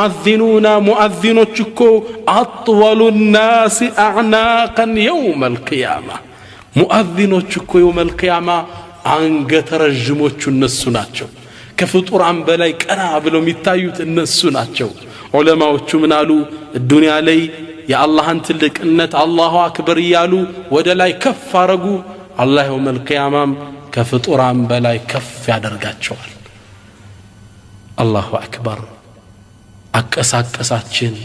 المؤذنون مؤذنوچكو أطول الناس أعناقا يوم القيامة مؤذنوچكو يوم القيامة አንገተ ረጅሞቹ እነሱ ናቸው ከፍጡራን በላይ ቀና ብለው የሚታዩት እነሱ ናቸው ዑለማዎቹ ምን አሉ ዱንያ ላይ የአላህን ትልቅነት አላሁ አክበር ይያሉ ወደ ላይ ከፍ አረጉ አላህ የውመል ቂያማም ከፍጡራን በላይ ከፍ ያደርጋቸዋል አላሁ አክበር አቀሳቀሳችን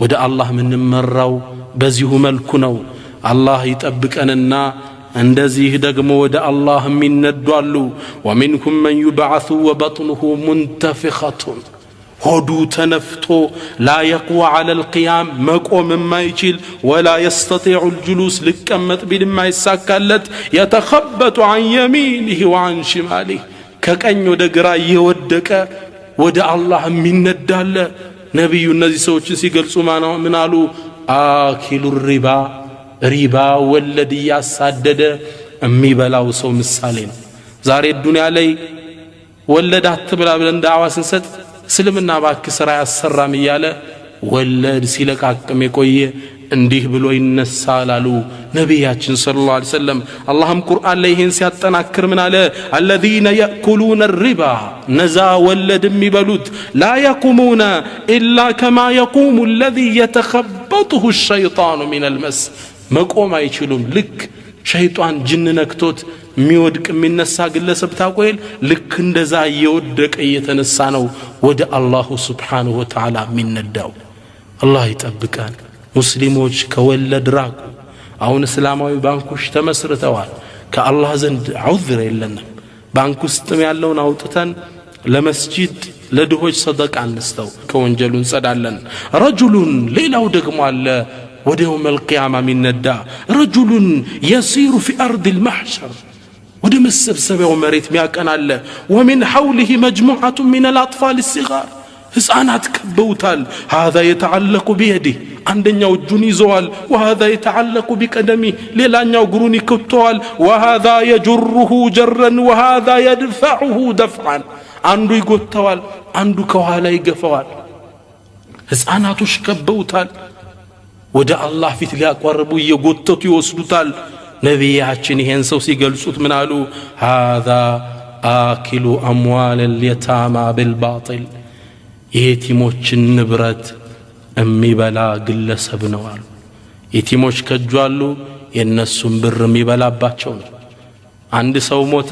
ወደ አላህ ምንመራው በዚሁ መልኩ ነው አላህ ይጠብቀንና እንደዚህ ደግሞ ወደ አላህ የሚነዷሉ ومنكم من يبعث وبطنه منتفخة ሆዱ ተነፍቶ لا يقوى على القيام መቆም የማይችል ولا يستطيع الجلوس ሊቀመጥ ቢልም አይሳካለት يتخبط عن يمينه وعن شماله ከቀኝ ወደ ግራ እየወደቀ ወደ አላህ የሚነዳለ ነብዩ እነዚህ ሰዎች ሲገልጹ ምን አሉ አኪሉ ሪባ ወለድ ያሳደደ የሚበላው ሰው ምሳሌ ነው ዛሬ ዱንያ ላይ ወለድ አትብላ ብለን ዳዕዋ ስንሰጥ እስልምና ባክ ስራ ያሰራም ይያለ ወለድ ሲለቃቅም የቆየ እንዲህ ብሎ ይነሳል አሉ ነብያችን ሰለላሁ ዐለይሂ ወሰለም አላህም ቁርአን ላይ ይሄን ሲያጠናክር ምን አለ الذين يأكلون الربا ነዛ ወለድ የሚበሉት لا يقومون إلا كما يقوم الذي يتخبطه الشيطان من المس መቆም አይችሉም ልክ ሸይጣን ጅን ነክቶት የሚወድቅ የሚነሳ ግለሰብ ታቆይል ልክ እንደዛ እየወደቀ እየተነሳ ነው ወደ አላሁ ሱብሓነሁ ወተዓላ የሚነዳው አላህ ይጠብቀን ሙስሊሞች ከወለድ ራቁ አሁን እስላማዊ ባንኮች ተመስርተዋል ከአላህ ዘንድ ዑዝር የለንም ባንክ ውስጥም ያለውን አውጥተን ለመስጂድ ለድሆች ሰደቃ አንስተው ከወንጀሉ እንጸዳለን ረጁሉን ሌላው ደግሞ አለ ወደ يوم القيامة من ندى رجل يسير في أرض المحشر ወደ መሰብሰቢያው መሬት ሚያቀና አለ ومن حوله مجموعة من الأطفال الصغار ህፃናት ከበውታል هذا يتعلق بيده አንደኛው እጁን ይዘዋል وهذا يتعلق بقدمه ሌላኛው እግሩን ይከተዋል وهذا يجره جرا وهذا يدفعه دفعا አንዱ ይጎተዋል አንዱ ከኋላ ይገፋዋል ህፃናቶች ከበውታል ወደ አላህ ፊት ሊያቀርቡ እየጎተቱ ይወስዱታል ነብያችን ይሄን ሰው ሲገልጹት ምን አሉ هذا آكل أموال اليتامى بالباطل የቲሞችን ንብረት የሚበላ ግለሰብ ነው አሉ የቲሞች ከጇሉ የነሱን ብር የሚበላባቸው ነው አንድ ሰው ሞተ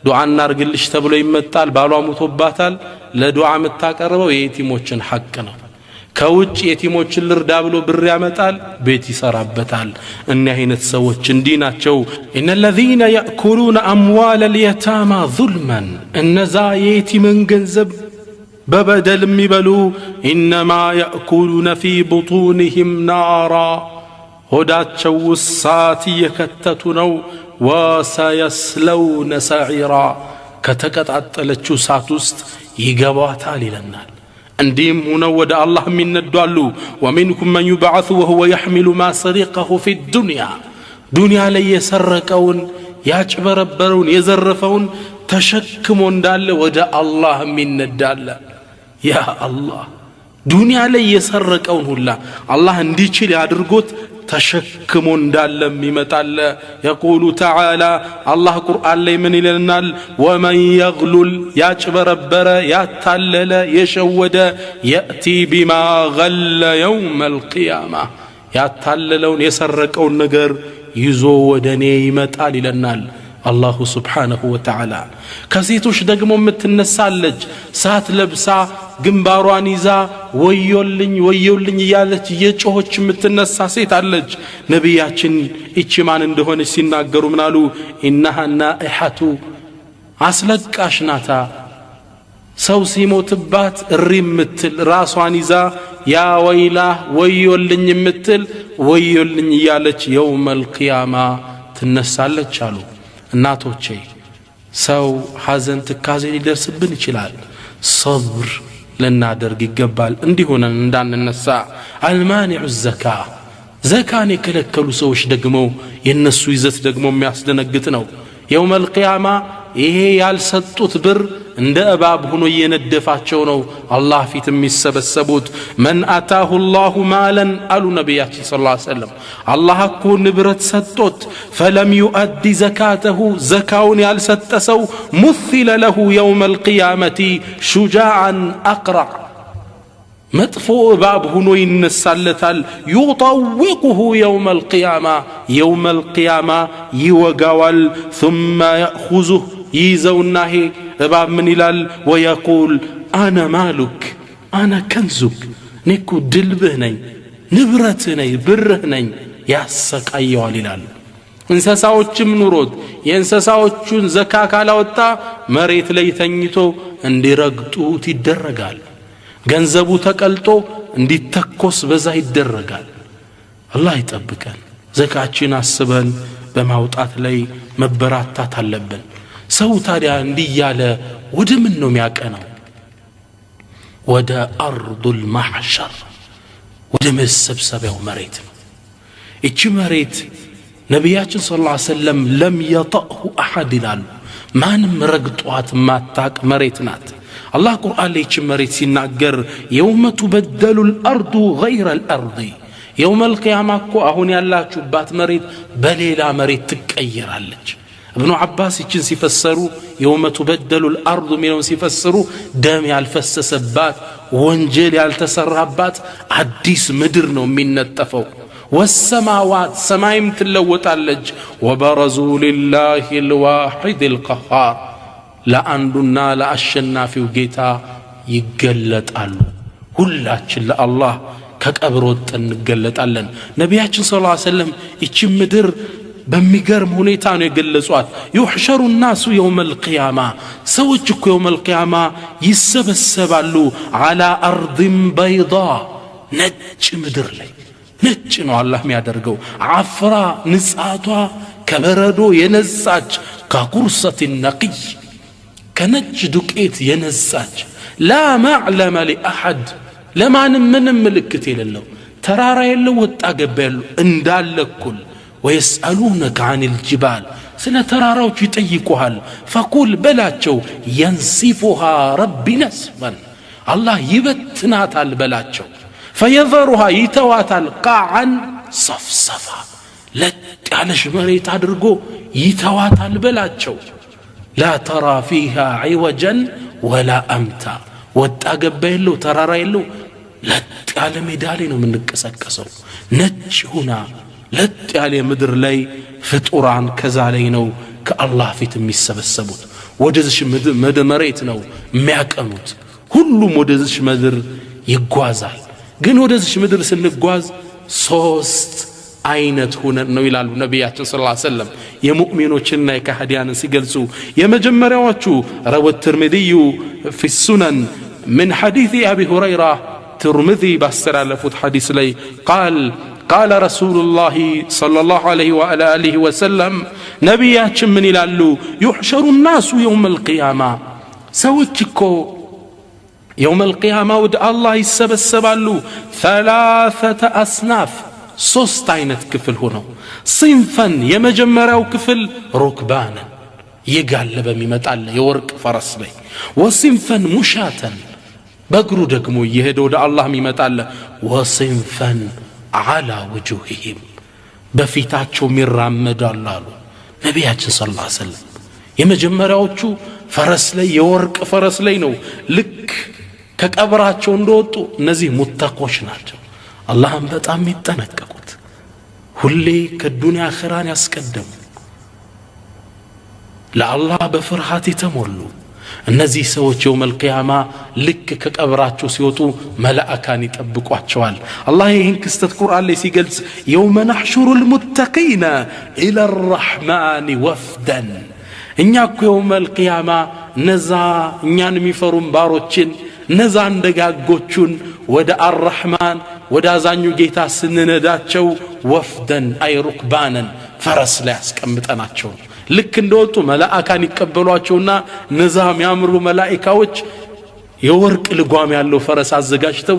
ዱዓ እናርግልሽ ተብሎ ይመጣል ባሏ ሞቶባታል ለዱዓ መታቀርበው የቲሞችን ሐቅ ነው ከውጭ የቲሞችን ልርዳ ብሎ ብር ያመጣል ቤት ይሰራበታል እነ አይነት ሰዎች እንዲህ ናቸው ان الذين ياكلون اموال اليتامى ظلما እነዛ የቲምን ገንዘብ በበደል የሚበሉ انما ياكلون في بطونهم نارا ሆዳቸው ውሳት እየከተቱ ነው وسيصلون سعيرا ከተቀጣጠለችው እሳት ውስጥ ይገባታል ይለናል እንዲም ሆነው ወደ አላህ የሚነዷሉ ومنكم من يبعث وهو يحمل ما سرقه في الدنيا ዱንያ ላይ የሰረቀውን ያጭበረበረውን የዘረፈውን ተሸክሞ እንዳለ ወደ አላህ የሚነዳለ ያ አላህ ዱንያ ላይ የሰረቀውን ሁላ አላህ እንዲችል ያድርጎት ተሸክሞ እንዳለ የሚመጣለ يقول تعالى الله قرآن ላይ ምን ይለናል ومن يغلل ያጭበረበረ ያታለለ የሸወደ يأتي بما غل يوم القيامة ያታለለውን የሰረቀውን ነገር ይዞ ወደኔ ይመጣል ይለናል الله سبحانه وتعالى ከሴቶች ደግሞ የምትነሳለች ሳት ለብሳ ግንባሯን ይዛ ወዮልኝ ያለች የጮሆች የምትነሳ ሴት አለች ነብያችን እቺ ማን እንደሆነች ሲናገሩ ምናሉ ኢንሃ ናኢሐቱ አስለቃሽ ናታ ሰው ሲሞትባት እሪምትል ራሷን ይዛ ያ ወይላ ወዮልኝ የምትል ወዮልኝ ያለች የውመል ቂያማ ትነሳለች አሉ እናቶቼ ሰው ሐዘን ትካዜ ሊደርስብን ይችላል صبر ልናደርግ ይገባል እንዲሆነን እንዳንነሳ አልማኒዑ ዘካ ዘካን የከለከሉ ሰዎች ደግሞ የነሱ ይዘት ደግሞ የሚያስደነግጥ ነው የውመል ቂያማ ይሄ ያልሰጡት ብር እንደ እባብ ሆኖ እየነደፋቸው ነው አላህ ፊት የሚሰበሰቡት። መን አታሁ አላሁ ማለን አሉ ነቢያችን ሰለላሁ ዐለይሂ ወሰለም አላህ እኮ ንብረት ሰጥቶት ፈለም ዩአዲ ዘካተሁ ዘካውን ያልሰጠ ሰው ሙሲለ ለሁ የውመ አልቂያመቲ ሹጃዓን አቅረዕ መጥፎ እባብ ሆኖ ይነሳለታል። ዩጠዊቁሁ የውመ አልቂያማ ይወጋዋል። ثم يأخذه ይዘውና ሄ እባብ ምን ይላል? ወየቁል አነ ማሉክ አነ ከንዙክ እኔኮ ድልብህ ነኝ ንብረትህ ነኝ ብርህ ነኝ ያሰቃየዋል ይላል። እንስሳዎችም ኑሮት የእንስሳዎቹን ዘካ ካላወጣ መሬት ላይ ተኝቶ እንዲረግጡት ይደረጋል። ገንዘቡ ተቀልጦ እንዲተኮስ በዛ ይደረጋል። አላህ ይጠብቀን። ዘካችን አስበን በማውጣት ላይ መበራታት አለብን። ሰው ታዲያ እንዲያለ ወደ ምን ነው የሚያቀናው? ወደ አርዱል ማሕሸር ወደ መሰብሰቢያው መሬት ነው። እቺ መሬት ነቢያችን ሰለላሁ ዐለይሂ ወሰለም ለም የጠእሁ አሐድ ይላሉ። ማንም ረግጧት ማታቅ መሬት ናት። አላህ ቁርአን ላይ እቺ መሬት ሲናገር የውመ ቱበደሉ አልአርዱ ገይረ አልአርድ የውመ አልቂያማ እኮ አሁን ያላችሁባት መሬት በሌላ መሬት ትቀየራለች። ابن عباس ይችን ሲፈሰሩ የውመ ቱበደሉ الارض ሚለውን ሲፈስሩ ደም ያልፈሰሰባት ወንጀል ያልተሰራባት አዲስ ምድር ነው የሚነጠፈው። والسماوات ሰማይም ትለወጣለች። وبرزوا لله الواحد القهار ለአንዱና ለአሸናፊው ጌታ ይገለጣሉ። ሁላችን ለአላህ ከቀብር ወጥተን እንገለጣለን። ነቢያችን ሰለላሁ ዐለይሂ ወሰለም ይቺ ምድር በሚገርም ሁኔታ ነው የገለጿት። يحشر الناس يوم القيامة ሰዎች እኮ يوم القيامة ይሰበሰባሉ على أرض بيضاء ነጭ ምድር ላይ ነጭ ነው አላህ የሚያደርገው። አፍራ ንጻቷ ከበረዶ የነጻች ከቁርሰት ነቅይ ከነጭ ዱቄት የነጻች لا معلم لأحد ለማንም ምንም ምልክት የሌለው ተራራ የለው ወጣ ገባ የለው እንዳለ እኩል ويسألونك عن الجبال سنة تراروش يتيقوها فقول بلاتشو ينسفها ربي نسفا الله يبتنات البلاتشو فيظهرها يتوات القاعا صفصفا لت على شمريت عدرقو يتوات البلاتشو لا ترى فيها عوجا ولا أمتا واتقبيلو تراريلو لت على ميدالينو من الكسكسو نتش هنا ለጥ ያለ ምድር ላይ ፍጡራን ከዛ ላይ ነው ከአላህ ፊት የሚሰበሰቡት። ወደዚህ ምድር መሬት ነው የሚያቀኑት። ሁሉም ወደዚህ ምድር ይጓዛል። ግን ወደዚህ ምድር ስንጓዝ ሶስት አይነት ሆነን ነው ይላሉ ነቢያችን ሰለላሁ ዐለይሂ ወሰለም የሙእሚኖችና የካህዲያንን ሲገልጹ። የመጀመሪያዎቹ روى الترمذي في السنن من حديث أبي هريرة ترمذي باسترالفوت حديث لي قال رسول الله صلى الله عليه وعلى آله وسلم نبيات من يلالو يحشر الناس يوم القيامة سوتكو يوم القيامة ود الله يسبسبالو ثلاثة أصناف ሶስት አይነት ክፍል ሆነው صنفا የመጀመሪያው ክፍል ركبانا يጋለበ የሚመጣል የወርቅ ፈረስ ላይ وصنفا مشاة በእግሩ ደግሞ እየሄደ ወደ አላህ የሚመጣል وصنفا على وجوههم በፊታቸው ይራመዳሉ አሉ ነቢያችን ሰለላሁ ዐለይሂ ወሰለም። የመጀመሪያዎቹ ፈረስ ላይ የወርቅ ፈረስ ላይ ነው ልክ ከቀብራቸው እንደወጡ እነዚህ ሙተቆች ናቸው። አላህን በጣም የሚጠነቀቁት ሁሌ ከዱንያ አኺራን ያስቀደሙ ለአላህ በፍርሃት የተሞሉ እነዚህ ሰዎች የውመል ቂያማ ልክ ከቀብራቸው ሲወጡ መላእካን ይጠብቋቸዋል። አላህ ይህን ክስተት ቁርአን ላይ ሲገልጽ የውመ ነሕሹሩ ልሙተቂነ ኢላ አርረሕማን ወፍደን እኛ እኮ የውመል ቂያማ እነዛ እኛን የሚፈሩን ባሮችን እነዛ እንደጋጎቹን ወደ አርረሕማን ወደ አዛኙ ጌታ ስንነዳቸው ወፍደን አይ ሩክባነን ፈረስ ላይ ያስቀምጠናቸው ልክ እንደወጡ መላእካን ይቀበሏቸውና ንዛም ያምሩ መላእካዎች የወርቅ ልጓም ያለው ፈረስ አዘጋጅተው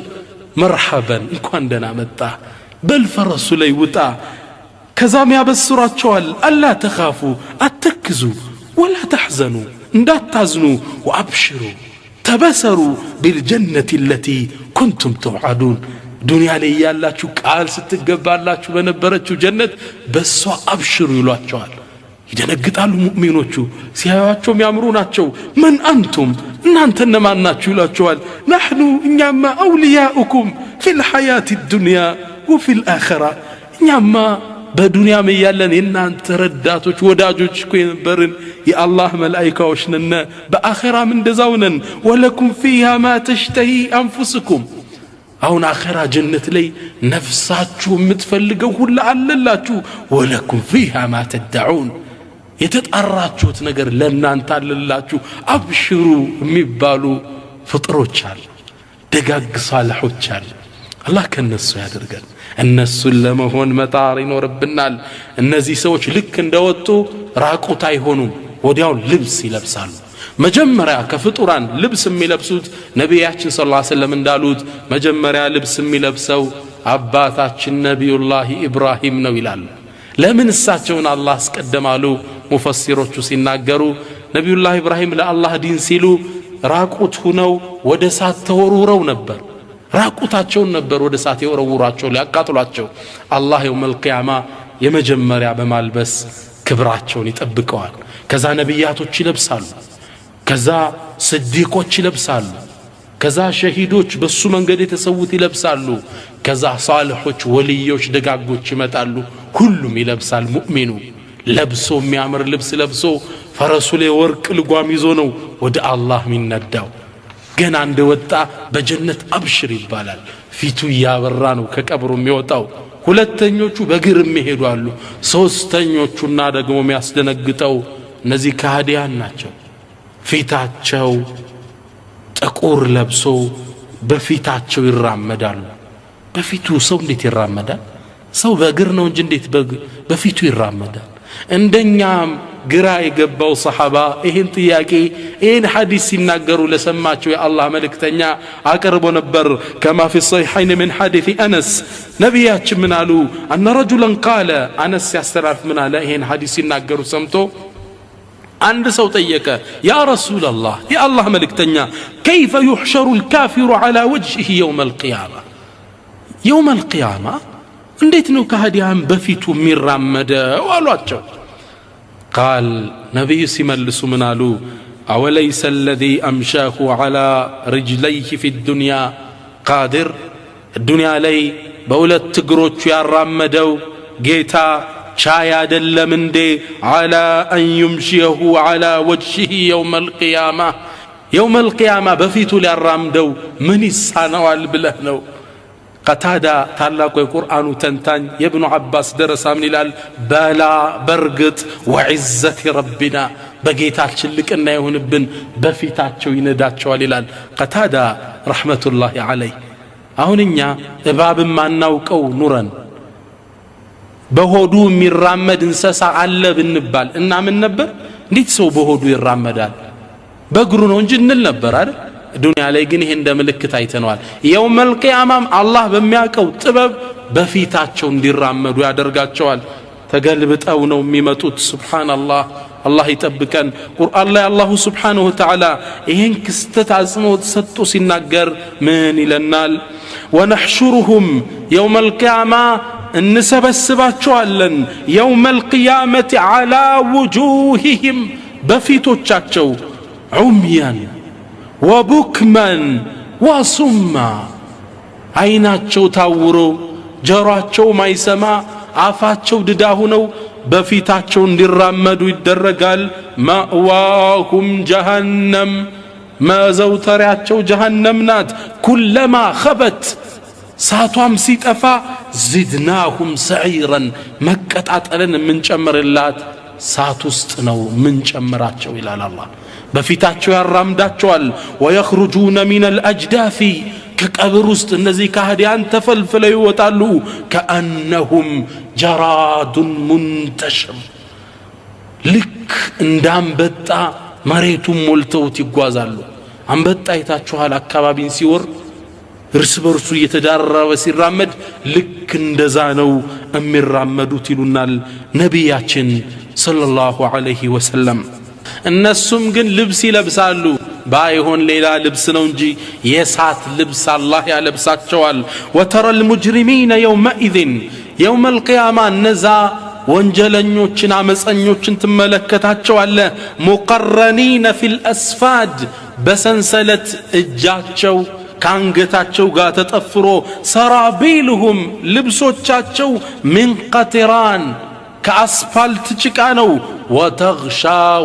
መርሐበን እንኳን ደህና መጣ በልፈረሱ ላይ ውጣ ከዛም ያበስሯቸዋል አላ ተኻፉ አትክዙ ولا تحزنوا እንዳታዝኑ وابشروا تبصروا بالجنة التي كنتم توعدون ዱንያ ላይ ያላችሁ ቃል ስትገባላችሁ በነበረችው ጀነት በሷ አብሽሩ ይሏቸዋል ይደነግጣሉ ሙእሚኖቹ ሲያዩአቸው የሚያምሩ ናቸው من انتم እናንተ እነማን ናችሁ ይሏቸዋል نحن እኛማ اولياؤكم في الحياة الدنيا وفي الآخرة እኛማ በዱንያ ያለን እናንተ ረዳቶች ወዳጆች እኮ የነበርን የአላህ መላእክቶች ነን በአኺራም እንደዛው ነን ولكم فيها ما تشتهي انفسكم አሁን አኺራ ጀነት ላይ ነፍሳችሁ የምትፈልገው ሁሉ አለላችሁ ወለኩም فيها ما تدعون የተጣራችሁት ነገር ለእናንተ አለላችሁ አብሽሩ የሚባሉ ፍጥሮች አሉ ደጋግ ሷሊሖች አሉ አላህ ከነሱ ያደርገን እነሱን ለመሆን መጣር ይኖርብናል እነዚህ ሰዎች ልክ እንደወጡ ራቁት አይሆኑም ወዲያው ልብስ ይለብሳሉ መጀመሪያ ከፍጡራን ልብስ የሚለብሱት ነብያችን ሰለላሁ ዐለይሂ ወሰለም እንዳሉት መጀመሪያ ልብስ የሚለብሰው አባታችን ነብዩላህ ኢብራሂም ነው ይላሉ ለምን እሳቸውን አላህ አስቀደማሉ ሙፈሲሮቹ ሲናገሩ ነብዩላህ ኢብራሂም ለአላህ ዲን ሲሉ ራቁት ሆነው ወደ ሳት ተወርውረው ነበር ራቁታቸውን ነበር ወደ ሳት የወረውራቸው ሊያቃጥሏቸው አላህ የውመል ቂያማ የመጀመሪያ በማልበስ ክብራቸውን ይጠብቀዋል ከዛ ነብያቶች ይለብሳሉ ከዛ ስዲቆች ይለብሳሉ ከዛ ሸሂዶች በሱ መንገድ የተሰውት ይለብሳሉ ከዛ ሷሊሖች ወልዮች ደጋጎች ይመጣሉ ሁሉም ይለብሳል ሙእሚኑ ለብሶ የሚያምር ልብስ ለብሶ ፈረሱ ላይ ወርቅ ልጓም ይዞ ነው ወደ አላህ የሚነዳው ገና እንደወጣ በጀነት አብሽር ይባላል ፊቱ ያበራ ነው ከቀብሩ የሚወጣው ሁለተኞቹ በእግር የሚሄዱ አሉ ሶስተኞቹና ደግሞ የሚያስደነግጠው እነዚህ ካህዲያን ናቸው ፊታቸው ጥቁር ለብሶ በፊታቸው ይራመዳሉ በፊቱ ሰው እንዴት ይራመዳል ሰው በእግር ነው እንጂ እንዴት በፊቱ ይራመዳል እንደኛም ግራ የገባው ሰሃባ ይሄን ጥያቄ ይሄን ሐዲስ ሲናገሩ ለሰማቸው የአላህ መልእክተኛ አቀርቦ ነበር كما في الصحيحين من حديث انس ነብያችን ምን አሉ ان رجلا قال انس ያስተላልፍ ምን አለ ይሄን ሐዲስ ሲናገሩ ሰምቶ አንድ ሰው ጠየቀ ያ ረሱላህ የአላህ መልእክተኛ كيف يحشر الكافر على وجهه يوم القيامه يوم القيامه እንዴት ነው ከሃዲያን በፊቱ የሚራመደው አሏቸው قال نبي ሲመልሱ ምን አሉ اوليس الذي امشاه على رجليه في الدنيا قادر الدنيا ላይ በሁለት እግሮቹ ያራመደው ጌታ ቻይ አይደለም እንዴ على ان يمشيه على وجهه يوم القيامه يوم القيامه በፊቱ ሊያራምደው ምን ይሳነዋል ብለህ ነው قتادة ታላቁ የቁርአኑ ተንታኝ የኢብኑ አባስ ደረሳ ምን ይላል በላ በርግጥ وعزة ربنا በጌታችን ልቅና ይሁንብን በፊታቸው ይነዳቸዋል ይላል قتادة رحمة الله عليه አሁንኛ እባብም ማናውቀው ኑረን በሆዱ የሚራመድ እንስሳ አለ ብንባል እና ምን ነበር እንዴት ሰው በሆዱ ይራመዳል በእግሩ ነው እንጂ እንል ነበር አይደል ዱንያ ላይ ግን ይሄ እንደ ምልክት አይተነዋል የውመል ቂያማም አላህ በሚያቀው ጥበብ በፊታቸው እንዲራመዱ ያደርጋቸዋል ተገልብጠው ነው የሚመጡት ሱብሃንአላህ አላህ ይጠብቀን ቁርአን ላይ አላሁ ሱብሃነሁ ወተዓላ ይሄን ክስተት አጽንኦት ሰጥቶ ሲናገር ምን ይለናል ወነሕሹሩሁም የውመል ቂያማ እንሰበስባቸዋለን የውመል ቂያመቲ ዐላ ውጁሂሂም በፊቶቻቸው ዑምያን ወቡክመን ወሱማ አይናቸው ታውሮ ጆሮአቸው ማይሰማ አፋቸው ድዳ ሆነው በፊታቸው እንዲራመዱ ይደረጋል ማእዋሁም ጀሃነም መዘውተሪያቸው ጀሃነም ናት ኩለማ ኸበት ሳቷም ሲጠፋ ዝድናሁም ሰዒረን መቀጣጠልን ምንጨምርላት ሳት ውስጥ ነው ምንጨምራቸው ይላል አላህ በፊታቸው ያራምዳቸዋል ወيخرجون من الاجداث ከቀብር ውስጥ እነዚህ ካህዲያን ተፈልፍለው ይወጣሉ كأنهم جراد منتشر ልክ እንዳንበጣ መሬቱን ሞልተውት ይጓዛሉ አንበጣ አይታችኋል አካባቢን ሲወር እርስ በርሱ እየተዳረበ ሲራመድ ልክ እንደዛ ነው የሚራመዱት ይሉናል ነብያችን ሰለላሁ ዐለይሂ ወሰለም እነሱም ግን ልብስ ይለብሳሉ ባይሆን ሌላ ልብስ ነው እንጂ የሳት ልብስ አላህ ያለብሳቸዋል وترى المجرمين يومئذ يوم القيامة እነዛ ወንጀለኞችን አመፀኞችን ትመለከታቸዋለህ ሙቀረኒነ ፊል አስፋድ በሰንሰለት እጃቸው ካንገታቸው ጋር ተጠፍሮ ሰራቢልሁም ልብሶቻቸው ምን ቀጥራን ከአስፋልት ጭቃ ነው ወተግሻ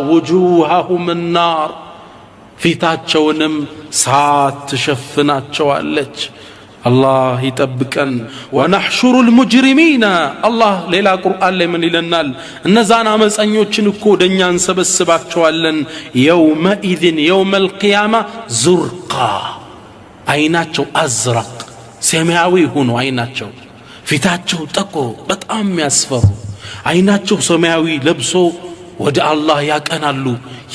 وجوههم النار ፊታቸውንም ሳት ትሸፍናቸዋለች الله يطبقن ونحشر المجرمين الله ليلا قرآن ላይ ምን ይለናል እነዛን አመፀኞችን እኮ ወደኛ እንሰበስባቸዋለን يومئذ يوم القيامة زرقا አይናቸው አዝራቅ ሰማያዊ ሆኖ አይናቸው ፊታቸው ጠቆር በጣም ያስፈሩ አይናቸው ሰማያዊ ለብሶ ወደ አላህ ያቀናሉ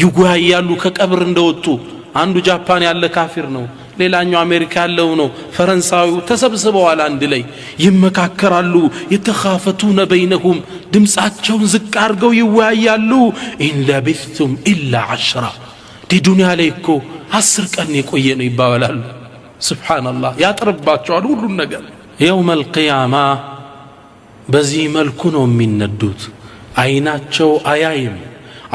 ይጓያሉ ከቀብር እንደወጡ አንዱ ጃፓን ያለ ካፊር ነው ሌላኛው አሜሪካ ያለው ነው ፈረንሳዩ ተሰብስበዋል አንድ ላይ ይመካከራሉ يتخافتون بينهم ድምጻቸውን ዝቅ አድርገው ይወያያሉ إن لبثتم إلا 10 ዱንያ ላይ እኮ 10 ቀን የቆየ ነው ይባባላሉ ሱብሃንአላህ ያጥርባቸዋል ሁሉን ነገር يوم القيامة በዚህ መልኩ ነው የሚነዱት አይናቸው አያይም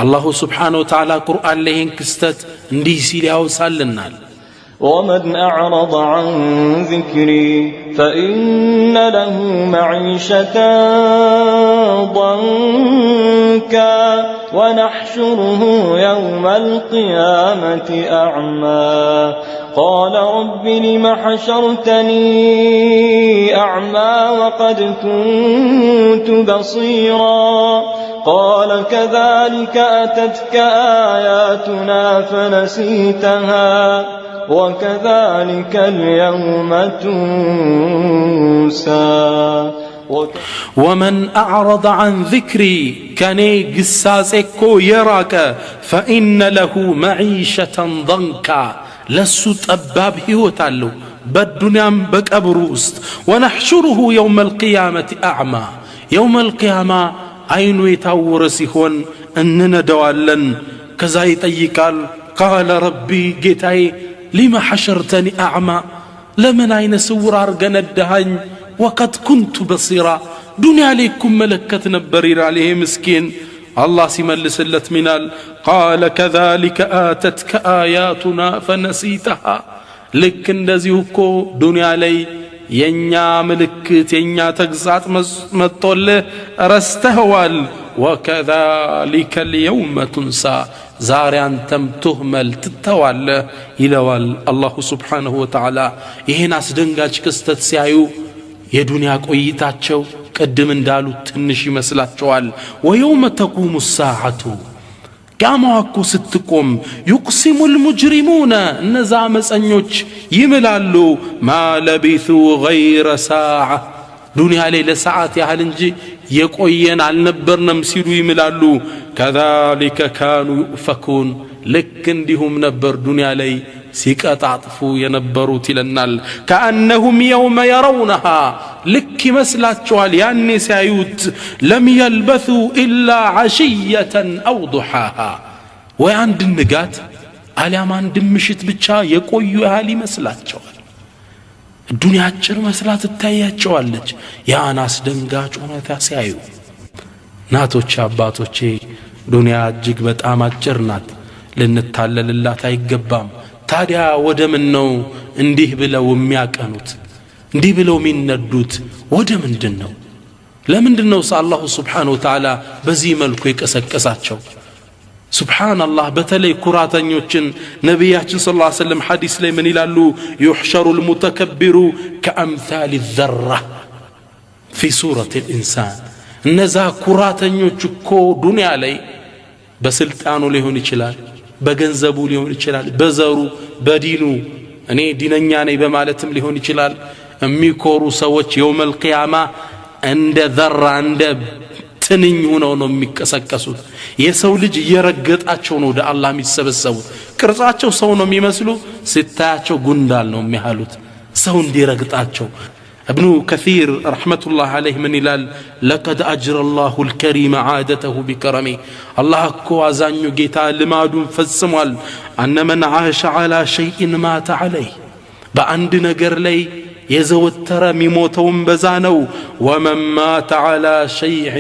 አላሁ ሱብሓነሁ ወተዓላ ቁርአን ላይ ይህን ክስተት እንዲህ ሲል ያውሳልናል ومن أعرض عن ذكري فإن له معيشة ضنكا ونحشره يوم القيامة أعمى قال رب لم حشرتني أعمى وقد كنت بصيرا قال كذلك أتتك آياتنا فنسيتها وكذلك اليوم تنسى ومن أعرض عن ذكري كني قساسكو يراك فإن له معيشة ضنكا لسو تأباب هيوتالو بالدنيا بكبروست ونحشره يوم القيامة أعمى يوم القيامة عين يتاور سيخون أننا دوالن كذا يتيقال قال ربي جيتاي لما حشرتني أعمى لمن عين سورار قندهن وقد كنت بصيرا دنيا عليكم ملكة نبرير عليه مسكين الله سيملس اللت منال قال كذلك آتتك آياتنا فنسيتها لكن دزيوكو دنيا علي ينيا ملكت ينيا تقزات مطول رستهوال وكذلك اليوم تنسى زاري أنتم تهمل تتوال إلوال الله سبحانه وتعالى إهنا سدنجاج كستت سيايو يدنيا قويتاتشو قدم اندالو تنشي مسلاتشوال ويوم تقوم الساعة كما أكو ستكم يقسم المجرمون النزام سنيوش يملالو ما لبثوا غير ساعة دنيا ليلة ساعات يا هلنجي يقوين على نبرنا مسيرو يملالو كذلك كانوا يؤفكون لكن ديهم نبر دنيا لي سيكات عطفو ينبروا تلنال كأنهم يوم يرونها لك مسلات شوال يعني سايوت لم يلبثوا إلا عشية أو ضحاها وعند النقات على ما عند مشت بتشا يقويوا أهالي مسلات شوال الدنيا تشر مسلات التايات شوالج يا ناس دنقات ونتا سايو ناتو تشاباتو تشي دنيا جيك بتامات جرنات لنتالل الله تايقبام ታዲያ ወደ ምን ነው እንዲህ ብለው የሚያቀኑት እንዲህ ብለው የሚነዱት ወደ ምንድነው ለምንድነው አላህ Subhanahu Wa Ta'ala በዚህ መልኩ የቀሰቀሳቸው ሱብሃንአላህ በተለይ ኩራተኞችን ነብያችን ሰለላሁ ዐለይሂ ወሰለም ሐዲስ ላይ ምን ይላሉ يحشر المتكبر كأمثال الذرة في سورة الإنسان እነዛ ኩራተኞች እኮ ዱንያ ላይ በስልጣኑ ሊሆን ይችላል በገንዘቡ ሊሆን ይችላል በዘሩ በዲኑ እኔ ዲነኛ ነኝ በማለትም ሊሆን ይችላል የሚኮሩ ሰዎች የውመል ቂያማ እንደ ዘራ እንደ ትንኝ ሆነው ነው የሚቀሰቀሱት የሰው ልጅ እየረገጣቸው ነው ወደ አላህ የሚሰበሰቡት ቅርጻቸው ሰው ነው የሚመስሉ ስታያቸው ጉንዳል ነው የሚያሉት ሰው እንዲረግጣቸው ابن كثير رحمة الله عليه من إلال لقد أجر الله الكريم عادته بكرمه الله أكو أزانيو جيتا لمادون فالسموال أن من عاش على شيء مات عليه بأند نقر لي يزوتر ميموتهم بزانو ومن مات على شيء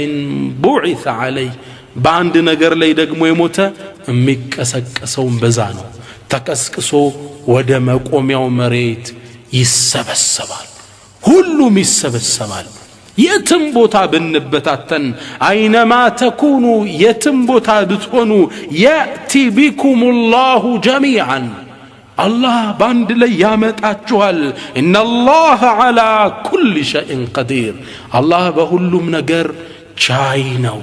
بعث عليه بأند نقر لي دقمو يموت ميك أسكسهم بزانو تكسكسو ودمك وميو مريت يسبسبال ሁሉም ይሰበሰባል የትም ቦታ ብንበታተን አይነማ ተኩኑ የትም ቦታ ብትሆኑ ያቲ ቢኩሙላሁ ጀሚዓን አላህ ባንድ ላይ ያመጣችኋል ኢነላህ ዐላ ኩሊ ሸይኢን ቀዲር አላህ በሁሉም ነገር ቻይ ነው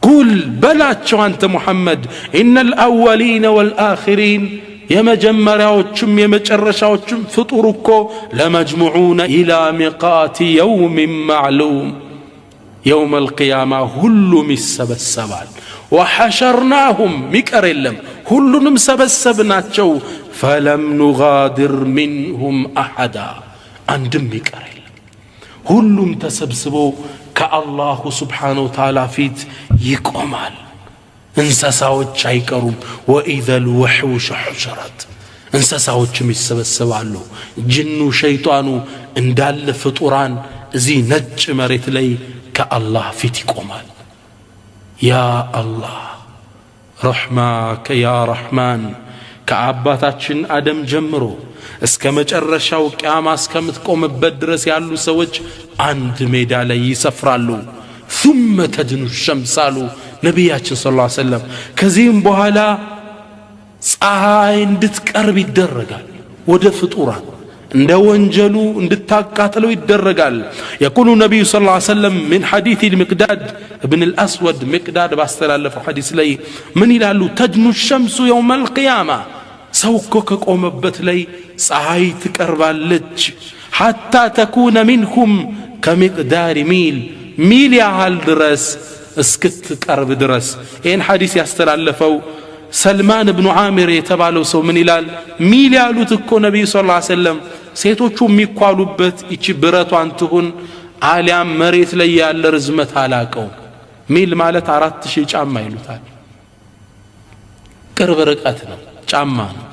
ቁል በላቸው አንተ ሙሐመድ ኢነል አወሊነ ወልአኺሪን የመጀመሪያዎችም የመጨረሻዎችም ፍጡር እኮ ለመጅሙዑነ ኢላ ሚቃቲ የውም ማዕሉም የውም አልቂያማ ሁሉም ይሰበሰባል ወሐሸርናሁም ሚቀር የለም ሁሉንም ሰበሰብናቸው ፈለም ኑጋድር ሚንሁም አሐዳ አንድም ሚቀር የለም ሁሉም ተሰብስቦ ከአላሁ ስብሓነሁ ወተዓላ ፊት ይቆማል እንስሳዎች አይቀሩም ወኢዘል ወሑሽ ሑሽረት እንስሳዎችም ይሰበሰባሉ ጅኑ ሸይጣኑ እንዳለ ፍጡራን እዚህ ነጭ መሬት ላይ ከአላህ ፊት ይቆማል ያ አላህ ረሕማከ ያ ረሕማን ከአባታችን አደም ጀምሮ እስከ መጨረሻው ቂያማ እስከምትቆምበት ድረስ ያሉ ሰዎች አንድ ሜዳ ላይ ይሰፍራሉ ثم تدنو الشمس አሉ ነቢያችን ሰለላሁ ዐለይሂ ወሰለም ከዚህም በኋላ ፀሐይ እንድትቀርብ ይደረጋል ወደ ፍጡራን እንደ ወንጀሉ እንድታቃጥለው ይደረጋል يقول النبي صلى الله عليه وسلم من حديث المقداد ابن الأسود مقداد باستلالفው حديث ላይ ምን ይላሉ تدنو الشمس يوم القيامة ሰውኮ ከቆመበት ላይ ፀሐይ ትቀርባለች حتى تكون منكم كمقدار ሚል ያህል ድረስ እስክትቀርብ ድረስ ይህን ሐዲስ ያስተላለፈው ሰልማን ብኑ ዓሚር የተባለው ሰው ምን ይላል ሚል ያሉት እኮ ነብዩ ሰለላሁ ዐለይሂ ወሰለም ሴቶቹ የሚኳሉበት እቺ ብረቷን ትሁን አሊያም መሬት ላይ ያለ ርዝመት አላቀው ሚል ማለት 4000 ጫማ ይሉታል ቅርብ ርቀት ነው ጫማ ነው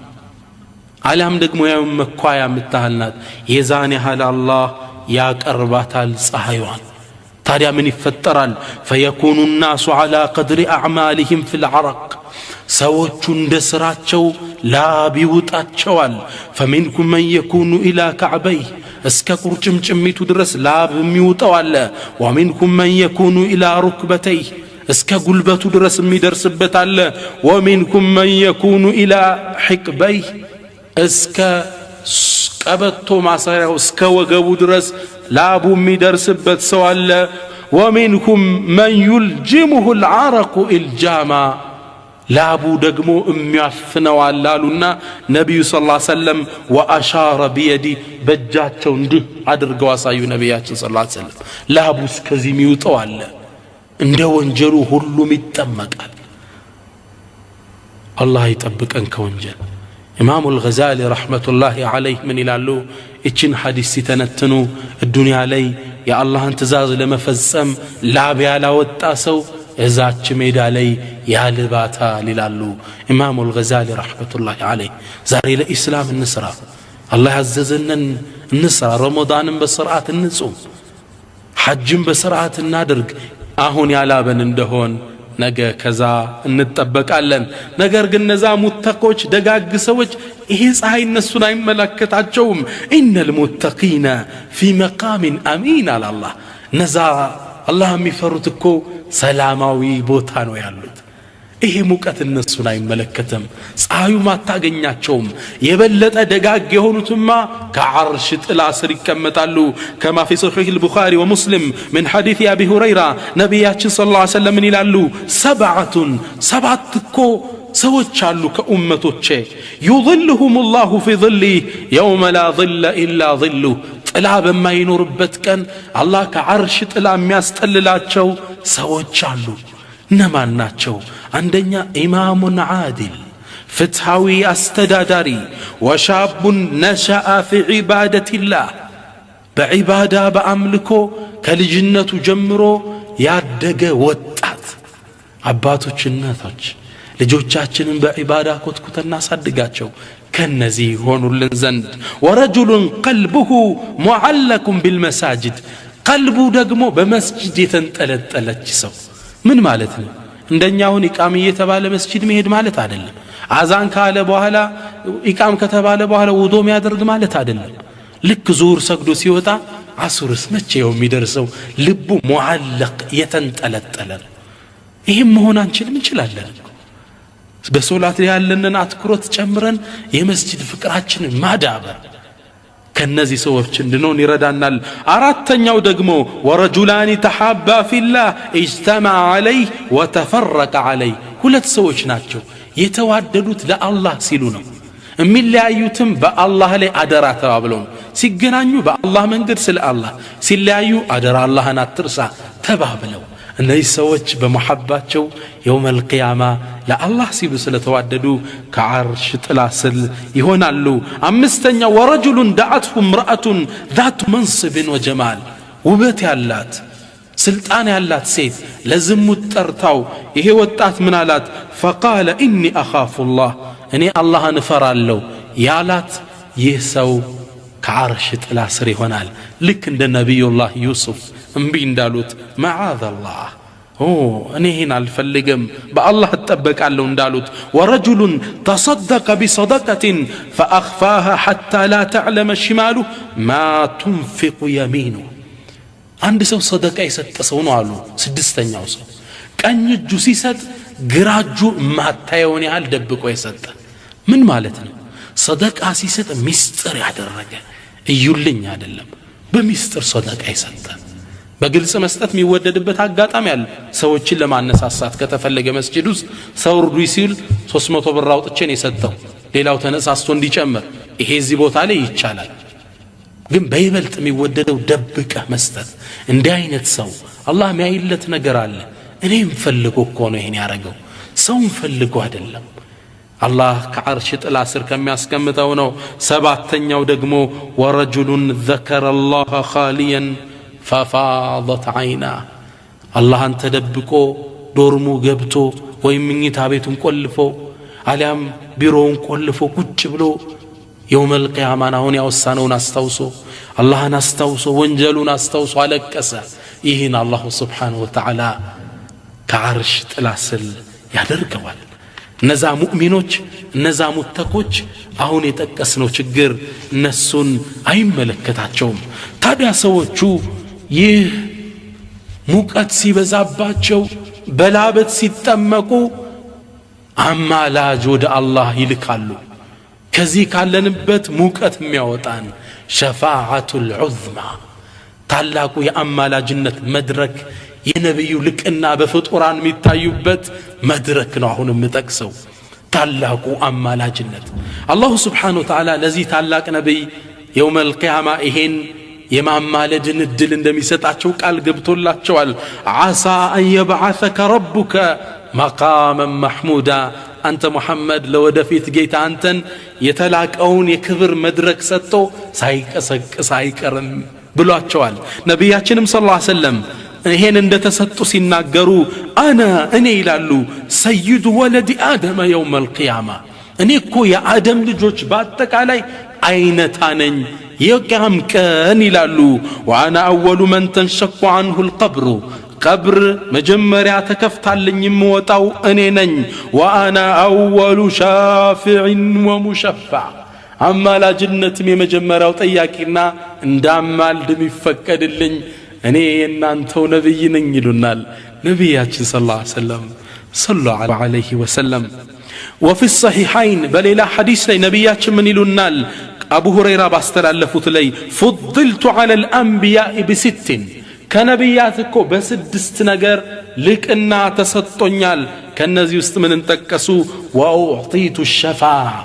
አሊያም ደግሞ ያው መኳያ ምታህልናት የዛን ያህል አላህ ያቀርባታል ፀሐይዋን ታዲያ ምን ይፈጠራል فيكون الناس على قدر اعمالهم في العرق ሰዎቹ እንደ ስራቸው ላብ ይውጣቸዋል فمنكم من يكون الى كعبيه እስከ ቁርጭምጭሚቱ ድረስ ላብ የሚውጣው አለ ومنكم من يكون الى ركبتيه እስከ ጉልበቱ ድረስ የሚደርስበት አለ ومنكم من يكون الى حقبيه እስከ ቀበቶ ማሰሪያው እስከ ወገቡ ድረስ ላቡ የሚደርስበት ሰው አለ ومنكم من يلجمه العرق الجاما ላቡ ደግሞ የሚያፍነው አላሉና ነብዩ ሰለላሁ ዐለይሂ ወሰለም واشار بيدي በእጃቸው እንዲህ አድርገው አሳዩ ነብያችን ሰለላሁ ዐለይሂ ወሰለም ላቡ እስከዚህ የሚውጣው አለ እንደ ወንጀሉ ሁሉም ይጠመቃል አላህ ይጠብቀን ከወንጀል ኢማሙ አልገዛሊ ረህመቱላሂ ዐለይሂ ምን ይላሉ እቺን ሐዲስ ሲተነትኑ الدنيا ላይ የአላህን ትእዛዝ ለመፈጸም ላብ ያላወጣ ሰው እዛች ሜዳ ላይ ያልባታ ይላሉ ኢማሙ አልገዛሊ ረህመቱላሂ ዐለይሂ ዛሬ ለኢስላም እንስራ አላህ ያዘዘንን እንስራ ረመዳንን በስርዓት እንጾም ሐጅን በስርዓት እናድርግ አሁን ያላበን እንደሆን ነገ ከዛ እንጠበቃለን ነገር ግን ነዛ ሙተቆች ደጋግ ሰዎች ይሄ ፀሐይ እነሱን አይመለከታቸውም ኢነል ሙተቂና ፊ መቃሚን አሚን አላህ ነዛ አላህ የሚፈሩት እኮ ሰላማዊ ቦታ ነው ያሉት ይሄ ሙቀት እነሱን አይመለከተም ፀሐዩ ማታገኛቸውም የበለጠ ደጋግ የሆኑትማ ከዓርሽ ጥላ ስር ይቀመጣሉ كما في صحيح البخاري ومسلم من حديث ابي هريره ነብያችን ሰለላሁ ዐለይሂ ወሰለም ይላሉ ሰባት እኮ ሰዎች አሉ ከኡመቶቼ يظلهم الله في ظله يوم لا ظل الا ظله ጥላ በማይኖርበት ቀን አላህ ከዓርሽ ጥላ የሚያስጠልላቸው ሰዎች አሉ እነማን ናቸው አንደኛ ኢማሙን ዓዲል ፍትሃዊ አስተዳዳሪ ወሻቡን ነሸአ ፊ ዒባደቲላህ በዒባዳ በአምልኮ ከልጅነቱ ጀምሮ ያደገ ወጣት አባቶች እናቶች ልጆቻችንን በዒባዳ ኮትኩተና ሳድጋቸው ከነዚህ ሆኑልን ዘንድ ወረጁሉን ቀልቡሁ ሙዓለቁን ቢልመሳጅድ ቀልቡ ደግሞ በመስጂድ የተንጠለጠለች ሰው ምን ማለት ነው እንደኛውን ኢቃም እየተባለ መስጂድ መሄድ ማለት አይደለም አዛን ካለ በኋላ ኢቃም ከተባለ በኋላ ውዶ የሚያደርግ ማለት አይደለም ልክ ዙር ሰግዶ ሲወጣ አሱርስ መቼው የሚደርሰው ልቡ ሙዓለቅ የተንጠለጠለ ይሄም መሆን አንችልም እንችላለን በሶላት ላይ ያለንን አትኩሮት ጨምረን የመስጂድ ፍቅራችንን ማዳበር ከነዚህ ሰዎች እንድንሆን ይረዳናል አራተኛው ደግሞ ወረጁላኒ ተሐባ ፊላህ اجتمع عليه وتفرق عليه ሁለት ሰዎች ናቸው የተዋደዱት ለአላህ ሲሉ ነው የሚለያዩትም በአላህ ላይ አደራ ተባብለው ሲገናኙ በአላህ መንገድ ስለ አላህ ሲለያዩ አደራ አላህን አትርሳ ተባብለው እነዚህ ሰዎች በመሐባቸው የውመል ቂያማ ለአላህ ሲሉ ስለተዋደዱ ከዓርሽ ጥላ ስር ይሆናሉ አምስተኛው ወረጁሉን ደዓትሁ እምረአቱን ذات منصب وجمال ውበት ያላት ስልጣን ያላት ሴት ለዝሙት ጠርታው ይሄ ወጣት ምን አላት فقال اني اخاف الله እኔ አላህን እፈራለሁ ያላት ይህ ሰው ከዓርሽ ጥላ ስር ይሆናል ልክ እንደ ነብዩላህ ዩሱፍ እምቢ እንዳሉት ማዓዘላህ እኔ ይሄን አልፈልግም በአላህ ተጠበቃለሁ እንዳሉት ወረጁሉን تصدق بصدقة فأخفاها حتى لا تعلم شماله ما تنفق يمينه አንድ ሰው ሰደቃ የሰጠ ሰው ነው አሉ ስድስተኛው ሰው ቀኝ እጁ ሲሰጥ ግራ እጁ ማታየውን ያህል ደብቆ የሰጠ ምን ማለት ነው ሰደቃ ሲሰጥ ሚስጥር ያደረገ እዩልኝ አይደለም በሚስጥር ሰደቃ የሰጠ በግልጽ መስጠት የሚወደድበት አጋጣሚ አለ ሰዎችን ለማነሳሳት ከተፈለገ መስጂድ ውስጥ ሰው ርዱ ሲል 300 ብር አውጥቼን የሰጠው ሌላው ተነሳስቶ እንዲጨምር ይሄ እዚህ ቦታ ላይ ይቻላል ግን በይበልጥ የሚወደደው ደብቀ መስጠት እንዲህ አይነት ሰው አላህ የሚያይለት ነገር አለ እኔም ፈልጎ እኮ ነው ይሄን ያረጋው ሰውም ፈልጎ አይደለም አላህ ከዓርሽ ጥላ ስር ከሚያስቀምጠው ነው ሰባተኛው ደግሞ ወረጁሉን ذكر الله خاليا ففاضت عيناه አላህን ተደብቆ ዶርሙ ገብቶ ወይ ምኝታ ቤቱን ቆልፎ አሊያም ቢሮውን ቆልፎ ቁጭ ብሎ የውመል ቂያማን አሁን ያወሳነውን አስታውሶ አላህን አስታውሶ ወንጀሉን አስታውሶ አለቀሰ ይህን አላህ Subhanahu Wa Ta'ala ከዓርሽ ጥላ ስር ያደርገዋል እነዛ ሙእሚኖች እነዛ ሙተቆች አሁን የጠቀስነው ችግር እነሱን አይመለከታቸውም ታዲያ ሰዎቹ ይህ ሙቀት ሲበዛባቸው በላበት ሲጠመቁ አማላጅ ወደ አላህ ይልካሉ ከዚህ ካለንበት ሙቀት የሚያወጣን ሸፋዓቱል ዑዝማ ታላቁ የአማላጅነት መድረክ የነብዩ ልቅና በፍጡራን የሚታዩበት መድረክ ነው አሁን የምጠቅሰው ታላቁ አማላጅነት አላህ Subhanahu Wa Ta'ala ለዚህ ታላቅ ነብይ የውመል ቂያማ ይሄን የማማለድን እድል እንደሚሰጣቸው ቃል ገብቶላቸዋል ዓሳ አን يبعثك ربك مقاما محمودا አንተ ሙሐመድ ለወደፊት ጌታ አንተን የተላቀውን የክብር መድረክ ሰጥቶ ሳይቀሰቅስ አይቀርም ብሏቸዋል ነብያችንም ሰለላሁ ዐለይሂ ወሰለም ይሄን እንደተሰጡ ሲናገሩ እኔ ይላሉ ሰይዱ ወለዲ አደም የውመል ቂያማ እኔ እኮ የአደም ልጆች በአጠቃላይ አይነታ ነኝ የቂያም ቀን ይላሉ وانا اول من تنشق عنه القبر قبر መጀመሪያ ተከፍታልኝ የምወጣው እኔ ነኝ وانا اول شافع ومشفع አማላጅነትም የመጀመሪያው ጠያቂና እንዳማልድም ይፈቀድልኝ እኔ እናንተው ነብይ ነኝ ይሉናል ነብያችን ሰለላሁ ዐለይሂ ወሰለም ሰለላሁ ዐለይሂ ወሰለም وفي الصحيحين بليلا حديث لي نبياتنا من يلونال أبو هريرة باستلالفوت لي فضلت على الأنبياء ب6 كنبياتكو بسدست نجر لك إنا تسطنيال كالنزي من انتكسو وأعطيت الشفاعة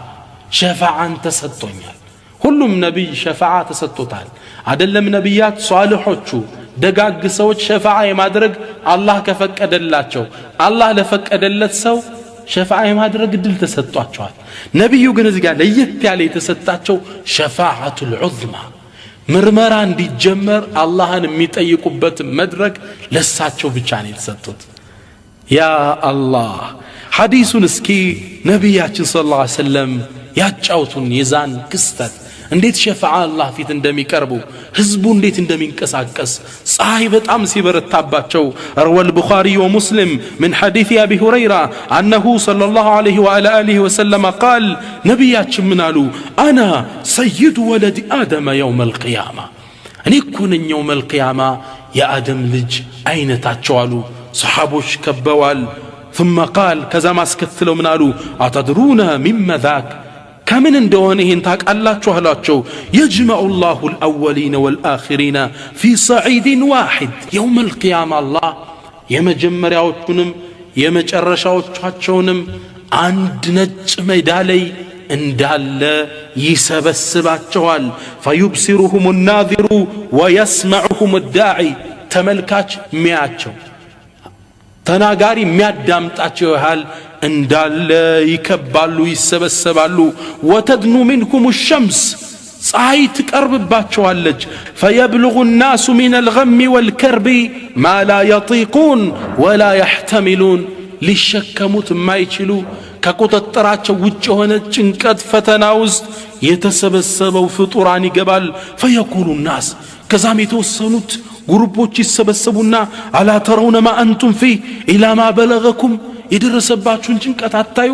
شفاعة تسطنيال كلهم نبي شفاعة تسطتال عدلم نبيات صالحوتشو دقاق سوت شفاعة يمادرق الله كفقدلاتشو الله لفقدلت سو شفاعة يمادرق دل تسطواتشوال نبيو ግን እዚህ ጋር ለየት ያለ የተሰጣቸው ሸፋዓቱል ዑዝማ ምርመራ እንዲጀመር አላህን የሚጠይቁበት መድረክ ለሳቸው ብቻ ነው የተሰጡት። ያ አላህ ሐዲሱን እስኪ ነብያችን ሰለላሁ ዐለይሂ ወሰለም ያጫውቱን የዛን ክስተት እንዴት ሸፋዓ አላህ ፊት እንደሚቀርቡ ህዝቡ እንዴት እንደሚንቀሳቀስ ፀሐይ በጣም ሲበረታባቸው روى البخاري ومسلم من حديث ابي هريره انه صلى الله عليه وعلى اله وسلم قال ነብያችን ምን አሉ انا سيد ولد ادم يوم القيامه እኔ እኮ ነኝ يوم القيامه የአደም ልጅ አይነታቸው አሉ ሰሃቦች ከበዋል ثم قال كذا ما اسكتلوا من قالوا اتدرون مما ذاك كمن እንደሆነ ይሄን ታቃላችሁ አላቸው يجمع الله الاولين والاخرين في صعيد واحد يوم القيامه الله የመጀመሪያዎቹንም የመጨረሻዎቻቸውንም አንድ ነጭ ሜዳ ላይ እንዳለ ይሰበስባቸዋል فيبصرهم الناظر ويسمعهم الداعي ተመልካች ሚያቸው ተናጋሪ የሚያዳምጣቸው ያህል እንዳለ ይከባሉ ይሰበሰባሉ وتدنو منكم الشمس ፀሐይ ትቀርብባቸዋለች فيبلغ الناس من الغم والكرب ما لا يطيقون ولا يحتملون ሊሸከሙት የማይችሉ ከቁጥጥራቸው ውጭ ሆነ ጭንቀት ፈተና ውስጥ የተሰበሰበው ፍጡራን ይገባል فيقول الناس ከዛም የተወሰኑት ግሩፖች ይሰበሰቡና አላ ተረውነ ማ አንቱም ፊ ኢላ ማ በለገኩም የደረሰባችሁን ጭንቀት አታዩ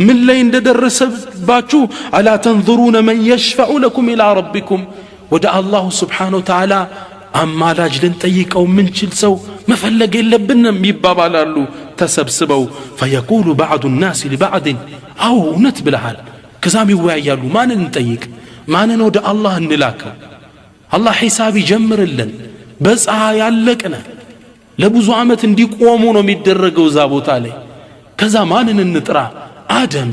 ምን ላይ እንደደረሰባችሁ አላ ተንظሩነ መን يشفع لكم الى ربكم ወደ አላህ Subhanahu Wa Ta'ala አማላጅ ልንጠይቀው ምንችል ሰው መፈለግ የለብንም ይባባላሉ ተሰብስበው فيقول بعض الناس لبعض አው እውነት ብለሃል ከዛም ይወያያሉ ማንን እንጠይቅ ማንን ወደ አላህ እንላከው አላህ ሒሳብ ይጀምርልን በፀሐይ ያለቅነ ለብዙ አመት እንዲቆሙ ነው የሚደረገው ዛቦታ ላይ ከዛ ማንን እንጥራ አደም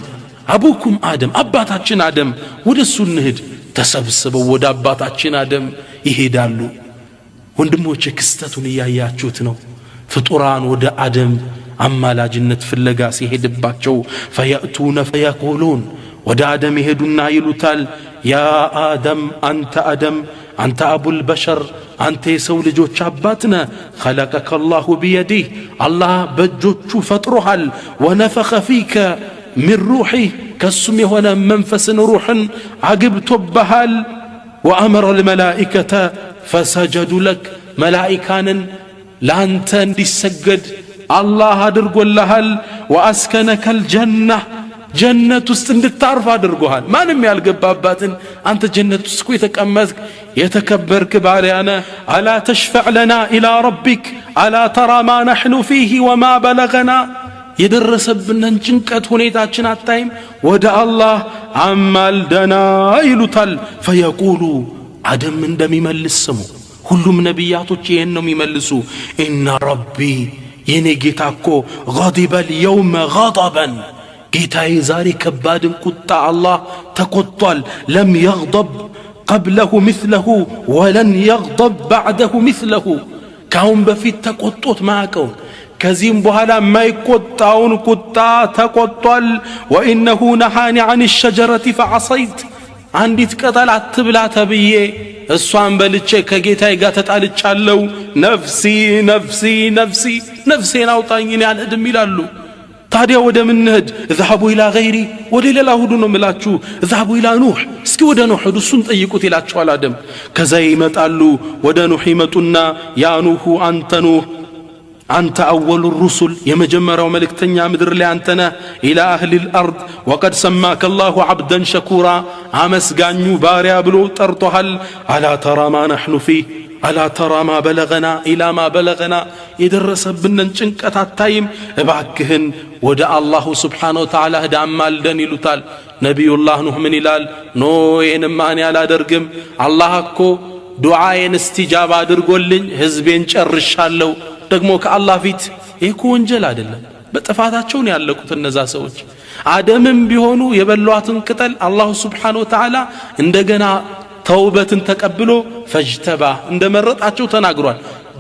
አቡኩም አደም አባታችን አደም ወደሱ እንሂድ ተሰብስበው ወደ አባታችን አደም ይሄዳሉ ወንድሞቼ ክስተቱን ያያችሁት ነው ፍጡራን ወደ አደም አማላጅነት ፍለጋ ሲሄድባቸው فيأتون فيقولون ወደ አደም ይሄዱና ይሉታል ያ አደም አንተ አደም أنت أبو البشر أنت يسو لجوش عباتنا خلقك الله بيده الله بجوش فطرها ونفخ فيك من روحي كالسمي هنا منفس روح عقب تبهال وأمر الملائكة فسجدوا لك ملائكانا لأنت اندي السجد الله درق اللهل وأسكنك الجنة جنة استندتعرف أدرقوها ما نمي القباباتن أنت جنة سكوي تكأمزك يتكبرك باريانا ألا تشفع لنا إلى ربك ألا ترى ما نحن فيه وما بلغنا يدرس ابن جنكت هنيتاتنا التايم ودع الله عمال دنا يلتل فيقولوا عدم من دم يملسمو كلهم نبياتو ينهم يملسوا إن ربي ينجيتاكو غضب اليوم غضبا ጌታዬ ዛሬ ከባድን ቁጣ አላህ ተቆጥቷል لم يغضب قبله مثله ولن يغضب بعده مثله ካሁን በፊት ተቆጥቶት ማቀው ከዚህም በኋላ ማይቆጣውን ቁጣ ተቆጥቷል وانه نهاني عن الشجره فعصيت አንዲት ቅጠል አትብላ ተብዬ እሷን በልቼ ከጌታዬ ጋር ተጣልቻለሁ ነፍሲ ነፍሲ ነፍሲ ነፍሴን አውጣኝ ያልህድም ይላሉ ታዲያ ወደ ምን ነድ ذهبوا الى غيري ወደ ሌላ ሁሉ ነው መላችሁ ذهبوا الى نوح እስኪ ወደ ኑህ ሄዱ እሱን ጠይቁት ይላቸዋል አደም ከዛ ይመጣሉ ወደ ኑህ ይመጡና ያ ኑህ አንተ ኑህ አንተ اول الرسل የመጀመሪያው መልእክተኛ ምድር ላይ አንተ ነህ الى اهل الارض وقد سماك الله عبدا شكورا አመስጋኙ ባሪያ ብሎ ጠርቶሃል አላ ተራ ማ نحن فيه ألا ترى ما بلغنا إلى ما بلغنا يدرسبنا ጭንቀት አታይም እባክህን ወደ አላህ Subhanahu Wa Ta'ala ሄዳ አማልደን ይሉታል ነብዩላህ ኑህ ምን ይላል ኖ የነማ እኔ አላደርግም አላህ እኮ ዱዓዬን እስቲጃባ አድርጎልኝ ህዝቤን ጨርሻለሁ ደግሞ ከአላህ ፊት ይሄ ወንጀል አይደለም በጥፋታቸው ነው ያለቁት እነዛ ሰዎች አደምም ቢሆኑ የበሏትን ቅጠል አላህ Subhanahu Wa Ta'ala እንደገና ተውበትን ተቀብሎ ፈጅተባ እንደመረጣቸው ተናግሯል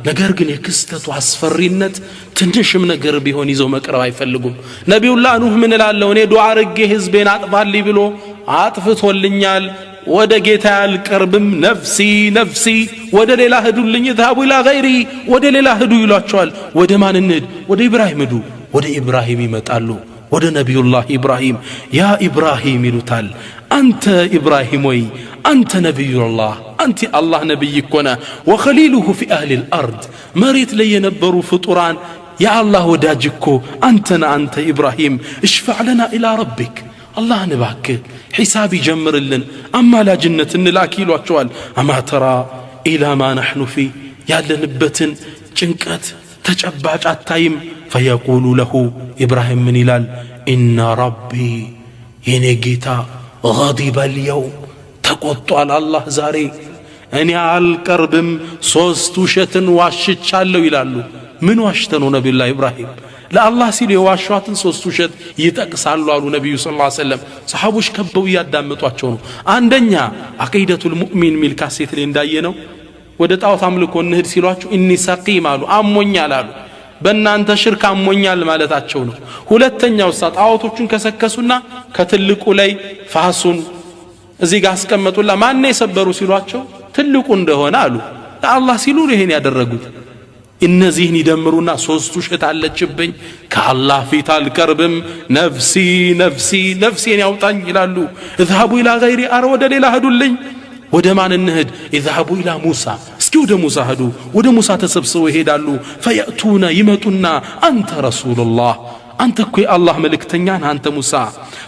ነገር ግን የክስተቱ አስፈሪነት ትንሽም ነገር ቢሆን ይዘው መቅረብ አይፈልጉም ነብዩላህ ኑህ ምን ይላል እኔ ዱዓ አርጌ ህዝቤን አጥፋልኝ ብሎ አጥፍቶልኛል ወደ ጌታ ያልቀርብም ነፍሲ ነፍሲ ወደ ሌላ ሄዱልኝ اذهبوا الى غيري ወደ ሌላ ሄዱ ይሏቸዋል ወደ ማን እንሂድ ወደ ኢብራሂም ሄዱ ወደ ኢብራሂም ይመጣሉ ወደ ነብዩላህ ኢብራሂም ያ ኢብራሂም ይሉታል አንተ ኢብራሂም ወይ አንተ ነብዩላህ አንተ አላህ ነብይ ኮነ ወخليله في اهل الارض መሬት ላይ የነበሩ ፍጡራን ያ አላህ ወዳጅ እኮ አንተ ኢብራሂም اشفع لنا الى ربك الله نباك حسابي جمرلن اما لا جنة نلاكي لواتشوال اما ترى الى ما نحن فيه يالنبتن ጭንቀት ተጨባጭ አታይም فيقول له ابراهيم من ይላል ان ربي የኔ ጌታ غضب اليوم ተቆጥቷል አላህ ዛሬ እኔ አልቀርብም ሶስት ውሸትን ዋሽቻለሁ ይላሉ ምን ዋሽተነው ነብዩላህ ኢብራሂም ለአላህ ሲሉ የዋሻትን ሶስት ውሸት ይጠቅሳሉ አሉ ነብዩ ሰለላሁ ዐለይሂ ወሰለም ሰሃቦች ከበው ያዳመጧቸው ነው አንደኛ አቂደቱል ሙእሚን ሚል ካሴት ላይ እንዳየነው ወደ ጣዖት አምልኮ እንሂድ ሲሏቸው ኢኒ ሰቂም አሉ አሞኛል አሉ በእናንተ ሽርክ አሞኛል ማለታቸው ነው ሁለተኛው ጣዖቶቹን ከሰከሱና ከትልቁ ላይ ፋሱን እዚህ ጋር አስቀመጡላ ማን ነው የሰበሩ ሲሏቸው ትልቁ እንደሆነ አሉ ለአላህ ሲሉ ይሄን ያደረጉት እነዚህን ይደምሩና ሶስት ውሸት አለችብኝ ከአላህ ፊት አልቀርብም ነፍሲ ነፍሲ ነፍሴን ያውጣኝ ይላሉ اذهبوا الى غيري አረ ወደ ሌላ ሄዱልኝ ወደ ማን እንሂድ اذهبوا الى موسى እስኪ ወደ ሙሳ ሄዱ ወደ ሙሳ ተሰብስበው ይሄዳሉ فياتون ይመጡና አንተ ረሱላህ አንተ እኮ የአላህ መልእክተኛ ነህ አንተ ሙሳ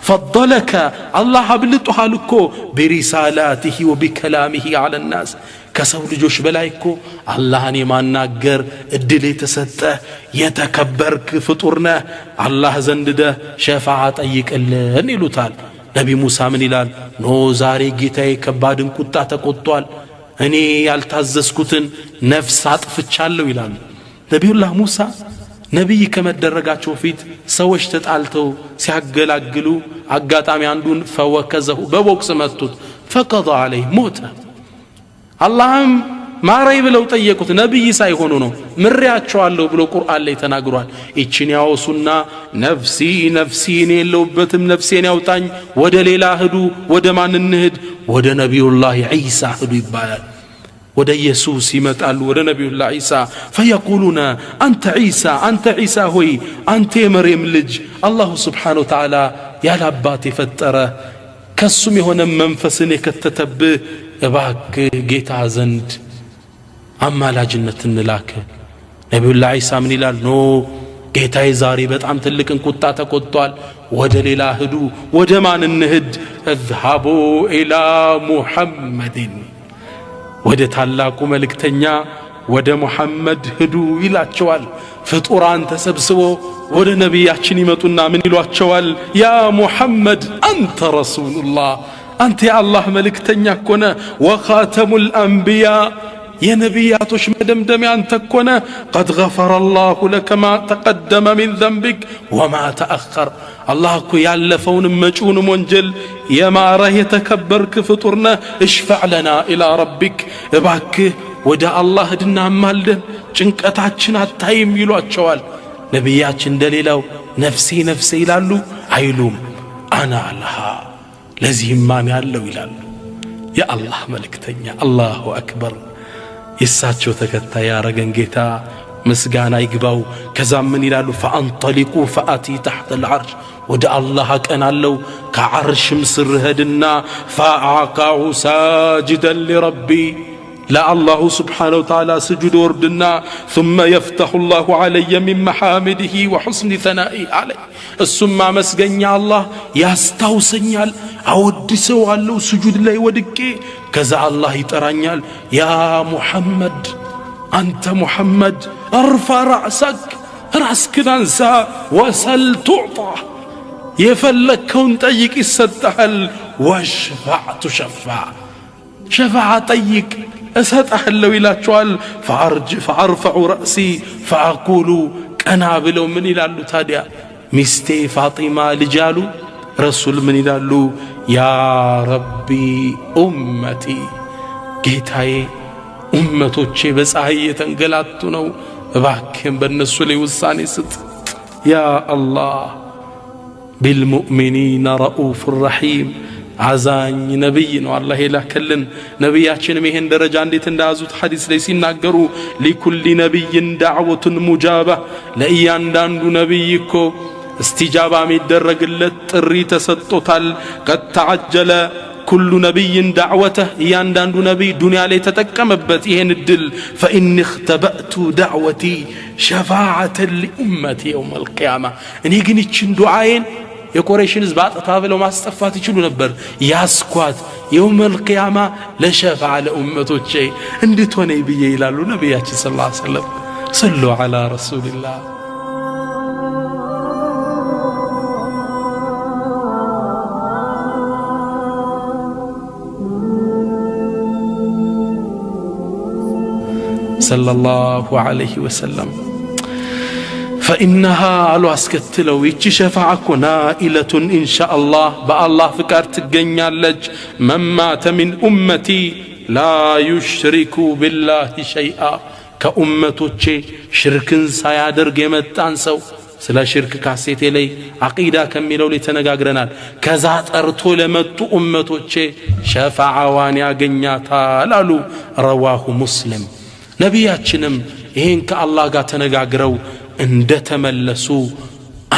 فضلك الله አብልጦሃል እኮ برسالاته وبكلامه على الناس ከሰው ልጆች በላይ እኮ አላህን የማናገር እድል የተሰጠ የተከበርክ ፍጡር ነህ አላህ ዘንድ ሸፋዓ ጠይቅልን ይሉታል ነቢ ሙሳ ምን ይላል ኖ ዛሬ ጌታዬ ከባድን ቁጣ ተቆጥቷል እኔ ያልታዘዝኩትን ነፍስ አጥፍቻለሁ ይላል ነብዩላህ ሙሳ ነብይ ከመደረጋቸው ፊት ሰዎች ተጣልተው ሲያገላግሉ አጋጣሚ አንዱን ፈወከዘሁ በቦክስ መቱት فقضى عليه موت አላህም ማረይ ብለው ጠየቁት ነብይ ሳይሆኑ ነው ምሪያቸዋለሁ ብሎ ቁርአን ላይ ተናግሯል እቺን ያወሱና ነፍሲ ነፍሲ የለውበትም ነፍሴን ያውጣኝ ወደ ሌላ ሄዱ ወደ ማን እንሂድ ወደ ነብዩላህ ዒሳ ሄዱ ይባላል ወደ ኢየሱስ ይመጣሉ ወደ ነብዩላህ ዒሳ فيقولون አንተ ዒሳ ሆይ አንተ የመርየም ልጅ አላህ Subhanahu Wa Ta'ala ያለ አባት የፈጠረ ከሱም የሆነ መንፈስን የከተተብህ እባክህ ጌታ ዘንድ አማላጅነት እንላክ ነብዩላህ ዒሳ ምን ይላል ኖ ጌታዬ ዛሬ በጣም ትልቅን ቁጣ ተቆጥቷል ወደ ሌላ ሄዱ ወደ ማን እንሂድ اذهبوا الى محمد ወደ ታላቁ መልእክተኛ ወደ ሙሐመድ ሄዱ ይላቸዋል ፍጡራን ተሰብስቦ ወደ ነብያችን ይመጡና ምን ይሏቸዋል ያ ሙሐመድ አንተ ረሱሉላህ አንተ የአላህ መልእክተኛ ኮነ ወኻተሙል አንቢያ የነብያቶች መደምደሚያ አንተ ኮነ قد غفر الله لك ما تقدم من ذنبك وما تأخر الله እኮ ያለፈውን መጪውን ወንጀል የማረህ የተከበርክ ፍጡርነ اشفع لنا الى ربك እባክህ ወደ አላህ ድና ማልደን ጭንቀታችን አታይም ይሏቸዋል ነብያችን እንደሌላው ነፍሴ ነፍሴ ይላሉ አይሉም አና ለሃ ለዚህም ማን ያለው ይላሉ የአላህ መልእክተኛ አላሁ አክበር የሳቸው ተከታይ ያረገን ጌታ ምስጋና ይግባው ከዛም ምን ይላሉ فانطلقوا فاتي تحت العرش ወደ አላህ ቀናለው ከዓርሽም ስር ሄድና فاقع ساجدا لربي لا الله سبحانه وتعالى سجود وردنا ثم يفتح الله علي من محامده وحسن ثنائه عليه السم مسغنيا الله يستوسنيال اودسوالو سجود ላይ ወድቄ ከዛ አላህ ይጠራኛል يا محمد انت محمد ارفع راسك راسك انسى وسل تعطى يفلكون طيق يسطحل واشفع تشفع شفع طيق أسأتحلو إلى شوال فأرفع رأسي فأقول كنا بلو من إلى تاديا مستي فاطمة لجالو رسول من إلى يا ربي أمتي جيتاي أمتوچي بس آية تنقلاتنو باكين بالنسولي والثاني ست يا الله بالمؤمنين رؤوف الرحيم አዛኝ ነብይ ነው አላህ የላከልን ነብያችንም ይሄን ደረጃ እንዴት እንዳያዙት ሐዲስ ላይ ሲናገሩ لكل نبي دعوة مجابة ለእያንዳንዱ ነብይ እኮ استجابة የሚደረግለት ጥሪ ተሰጥቶታል قد تعجل كل نبي دعوته يانداندو نبي دنيا لي تتقمبت ይሄን እድል فإن اختبأت دعوتي شفاعة لأمتي يوم القيامة እኔ ግን እቺን ዱዓዬን የቁረይሽን ህዝብ አጥፋብለው ማስጠፋት ይችሉ ነበር ያስኳት يوم القيامة لشفاعة لأمتوቼ እንድትሆነኝ ብዬ ይላሉ ነብያችን ሰለላሁ ዐለይሂ ወሰለም صلوا على رسول الله صلى الله عليه وسلم فإنها على اسكتلو يتش شفاعة نائلة إن شاء الله بالله فكر تغنيالج من مات من أمتي لا يشرك بالله شيئا كأمتوچ شركن ሳያደርግ የመጣን ሰው ስለ ሽርክ ካሴቴ ላይ አቂዳ ከሚለው ላይ ተነጋግረናል ከዛ ጠርቶ ለመጡ ኡመቶቼ ሸፋዓዋን ያገኛታል አሉ رواه مسلم ነብያችንም ይሄን ከአላህ ጋር ተነጋግረው እንደተመለሱ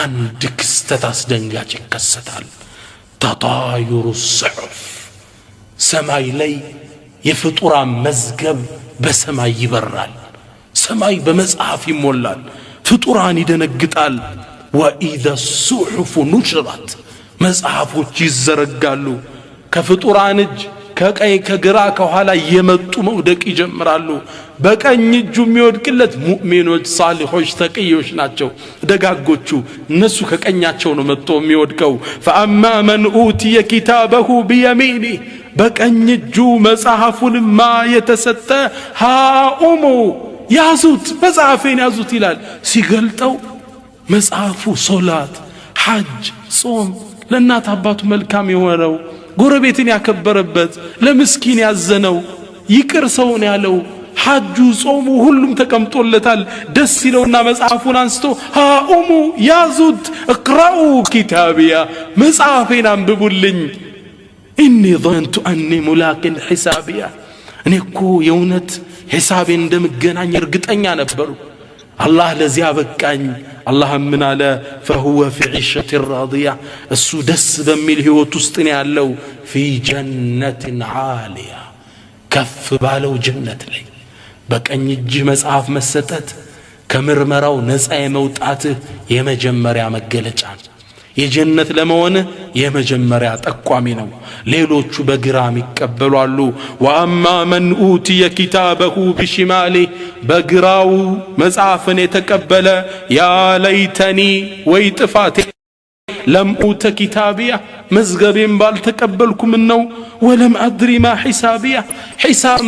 አንድ ክስተት አስደንጋጭ ይከሰታል ተጣዩሩ الصحف ሰማይ ላይ የፍጡራን መዝገብ በሰማይ ይበራል ሰማይ በመጽሐፍ ይሞላል ፍጡራን ይደነግጣል وإذا الصحف نشرت መጽሐፎች ይዘረጋሉ ከፍጡራን እጅ ከቀይ ከግራ ከኋላ የመጡ መውደቅ ይጀምራሉ በቀኝ እጁ የሚወድቅለት ሙእሚኖች ሳሊሖች ተቅዮች ናቸው ደጋጎቹ እነሱ ከቀኛቸው ነው መጥቶ የሚወድቀው فأما من أوتي كتابه بيمينه በቀኝ እጁ መጽሐፉን ማ የተሰጠ ሃኡሙ ያዙት መጽሐፌን ያዙት ይላል ሲገልጠው መጽሐፉ ሶላት ሐጅ ጾም ለእናት አባቱ መልካም የሆነው ጎረቤትን ያከበረበት ለምስኪን ያዘነው ይቅር ሰውን ያለው ሐጁ ጾሙ ሁሉም ተቀምጦለታል ደስ ይለውና መጽሐፉን አንስቶ ሃኡሙ ያዙት እቅራኡ ኪታቢያ መጽሐፌን አንብቡልኝ ኢኒ ظننت اني ملاق حسابيا እኔ እኮ የእውነት ሒሳቤን እንደምገናኝ እርግጠኛ ነበርኩ አላህ ለዚያ በቃኝ አላህ ምን አለ فهو في عيشة راضية እሱ ደስ በሚል ህይወት ውስጥ ነው ያለው في جنة عالية ከፍ ባለው ጀነት ላይ በቀኝ እጅ መጽሐፍ መሰጠት ከምርመራው ነፃ የመውጣት የመጀመሪያ መገለጫ የጀነት ለመሆን የመጀመሪያ ጠቋሚ ነው ሌሎቹ በግራም ይቀበላሉ وأما من أوتي كتابه بشماله በግራው መጽሐፍን የተቀበለ يا ليتني ويطفاتي لم أوت كتابيه مزغبين بالتقبلكم منه ولم أدري ما حسابيه حساب